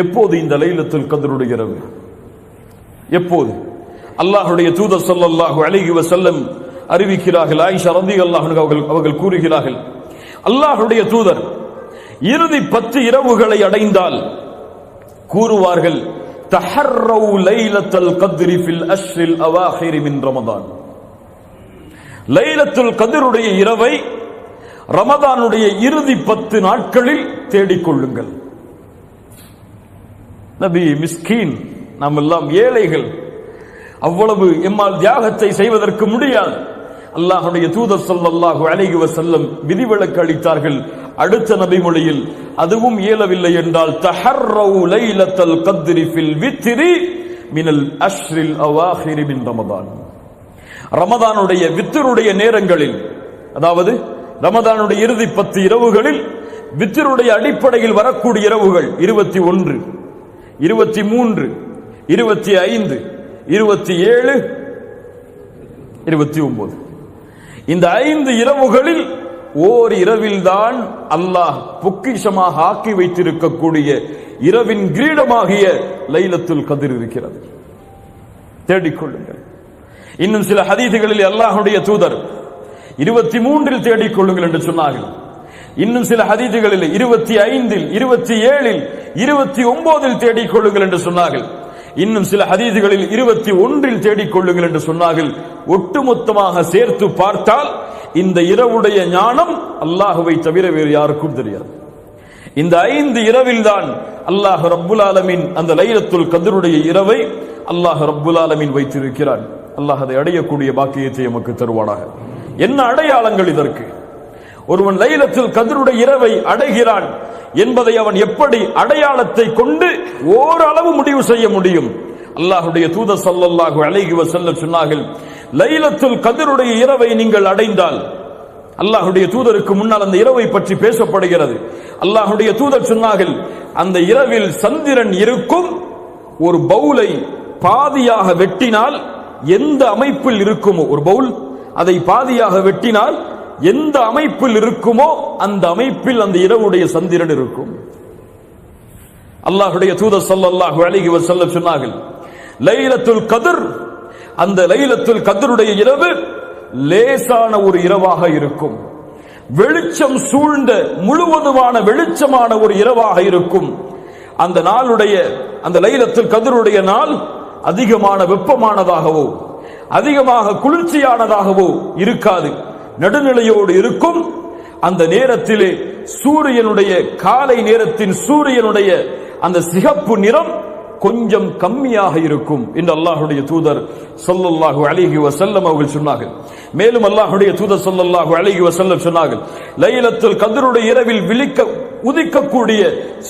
எப்போது இந்த லைலத்துல் கத்ருடைய இரவு? எப்போது? அல்லாஹ்வுடைய தூதர் ஸல்லல்லாஹு அலைஹி வஸல்லம் அறிவிக்கிறார்கள். ஆயிஷா ரலியல்லாஹு அன்ஹா அவர்கள் கூறுகிறார்கள், அல்லாஹ்வுடைய தூதர் இறுதி 10 இரவுகளை அடைந்தால் கூறுவார்கள், தஹர்ரவு லைலத்துல் கத்ரி ஃபில் அஷ்ரில் அவாஹிர் மின் ரமதான். லைலத்துல் கத்ருடைய இரவை ரமதானுடைய இறுதி 10 நாட்களில் தேடிக்கொள்ளுங்கள். நபி மிஸ்கீன், நாம் எல்லாம் ஏழைகள், அவ்வளவு எம்மால் தியாகத்தை செய்வதற்கு முடியாது. அல்லாஹ்வுடைய தூதர் ஸல்லல்லாஹு அலைஹி வஸல்லம் விதிவிலக்கு அளித்தார்கள். அடுத்த நபி மொழியில் அதுவும் இயலவில்லை என்றால் தஹர்ரவு லைலத்துல் கத்ரி ஃபில் வித்ரி மினல் அஷ்ரில் அவாஹிர் மின் ரமதான். ரமதானுடைய வித்ருடைய நேரங்களில், அதாவது ரமதானுடைய இறுதி 10 இரவுகளில் வித்ருடைய அடிப்படையில் வரக்கூடிய இரவுகள் 21, 23, 25, 27, 29. இந்த 5 இரவுகளில் ஓர் இரவில்தான் அல்லாஹ் பொக்கிஷமாக ஆக்கி வைத்திருக்கக்கூடிய இரவின் கிரீடமாகிய லைலத்துல் கத்ர் இருக்கிறது. தேடிக்கொள்ளுங்கள். இன்னும் சில ஹதீதுகளில் அல்லாஹ்வுடைய தூதர் 23 தேடிக்கொள்ளுங்கள் என்று சொன்னார்கள். இன்னும் சில ஹதீதுகளில் 25, 27, 29 தேடிக்கொள்ளுங்கள் என்று சொன்னார்கள். இன்னும் சில ஹதீதுகளில் 21 தேடிக்கொள்ளுங்கள் என்று சொன்னார்கள். ஒட்டுமொத்தமாக சேர்த்து பார்த்தால் இந்த இரவுடைய ஞானம் அல்லாஹ்வை தவிர வேறு யாருக்கும் தெரியாது. இந்த 5 இரவில் தான் அல்லாஹ் ரப்புல் ஆலமீன் அந்த லைலத்துல் கத்ருடைய இரவை அல்லாஹ் ரப்புல் ஆலமீன் வைத்திருக்கிறான். அல்லாஹ் அதை அடையக்கூடிய பாக்கியத்தை நமக்கு தருவானாக. என்ன அடையாளங்கள் இதற்கு? ஒருவன் லைலத்துல் கத்ருடைய இரவை அடைகிறான் என்பதை அவன் எப்படி அடையாளத்தை கொண்டு ஓரளவு முடிவு செய்ய முடியும்? அல்லாஹ்வுடைய தூதர் ஸல்லல்லாஹு அலைஹி வஸல்லம் சொன்னார்கள், லைலத்துல் கத்ருடைய இரவை நீங்கள் அடைந்தால், அல்லாஹ்வுடைய தூதருக்கு முன்னால் அந்த இரவை பற்றி பேசப்படுகிறது. அல்லாஹ்வுடைய தூதர் சொன்னார்கள், அந்த இரவில் சந்திரன் இருக்கும். ஒரு பவுலை பாதியாக வெட்டினால் எந்த அமைப்பில் இருக்குமோ, ஒரு பவுல் அதை பாதியாக வெட்டினால் எந்த அமைப்பில் இருக்குமோ அந்த அமைப்பில் அந்த இரவுடைய சந்திரன் இருக்கும். அல்லாஹ்வுடைய தூதர் ஸல்லல்லாஹு அலைஹி வஸல்லம் சொன்னார்கள், லைலத்துல் கத்ர், அந்த லைலத்துல் கத்ருடைய இரவு லேசான ஒரு இரவாக இருக்கும். வெளிச்சம் சூழ்ந்த முழுவதுமான வெளிச்சமான ஒரு இரவாக இருக்கும். அந்த நாளுடைய, அந்த லைலத்துல் கத்ருடைய நாள் அதிகமான வெப்பமானதாகவோ அதிகமாக குளிர்ச்சியானதாகவோ இருக்காது, நடுநிலையோடு இருக்கும். அந்த நேரத்திலே சூரியனுடைய, காலை நேரத்தின் சூரியனுடைய அந்த சிகப்பு நிறம் கொஞ்சம் கம்மியாக இருக்கும் என்று அல்லாஹ்வுடைய தூதர் ஸல்லல்லாஹு அலைஹி வஸல்லம் அவர்கள் சொன்னார்கள். மேலும் அல்லாஹ்வுடைய தூதர் ஸல்லல்லாஹு அலைஹி வஸல்லம் சொன்னார்கள், லைலத்துல் கத்ருடைய இரவில் உதிக்கக்கூடிய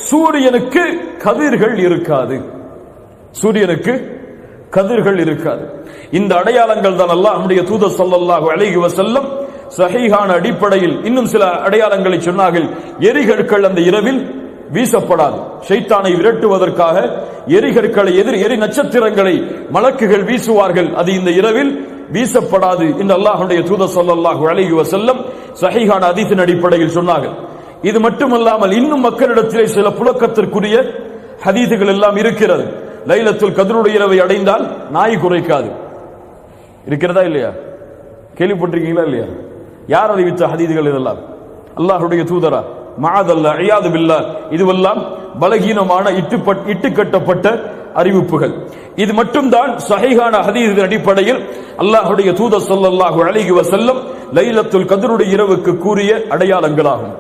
சூரியனுக்கு கதிர்கள் இருக்காது. சூரியனுக்கு கதிர்கள் இருக்காது. இந்த அடையாளங்கள் தான் அல்லாஹ்வுடைய தூதர் ஸல்லல்லாஹு அலைஹி வஸல்லம் சஹீஹான அடிப்படையில் இன்னும் சில அடையாளங்களை சொன்னார்கள். எரிகற்கள் அந்த இரவில் வீசப்படாது. ஷைத்தானை விரட்டுவதற்காக எரிகற்களை, எரி நட்சத்திரங்களை மலக்குகள் வீசுவார்கள். அது இந்த இரவில் வீசப்படாது என்று அல்லாஹ்வுடைய தூதர் ஸல்லல்லாஹு அலைஹி வஸல்லம் சஹீஹான ஹதீஸின் அடிப்படையில் சொன்னார்கள். இது மட்டுமல்லாமல் இன்னும் மக்களிடத்திலே சில புழக்கத்திற்குரிய ஹதீஸுகள் எல்லாம் இருக்கிறது. லைலத்துல் கத்ருடைய இரவை அடைந்தால் நாய் குறைக்காது. இருக்கிறதா இல்லையா? கேள்விப்பட்டிருக்கீங்களா இல்லையா? யார் அறிவித்த ஹதீஸுகள் இதெல்லாம்? அல்லாஹ்வுடைய தூதரா? மஅதல்லாஹ், இயாது பில்லாஹ். இதுவெல்லாம் பலகீனமான இட்டுக்கட்டப்பட்ட அறிவிப்புகள். இது மட்டும்தான் சஹீஹான ஹதீஸின் அடிப்படையில் அல்லாஹ்வுடைய தூதர் ஸல்லல்லாஹு அலைஹி வஸல்லம் லைலத்துல் கத்ருடைய இரவுக்கு கூறிய அடையாளங்களாகும்.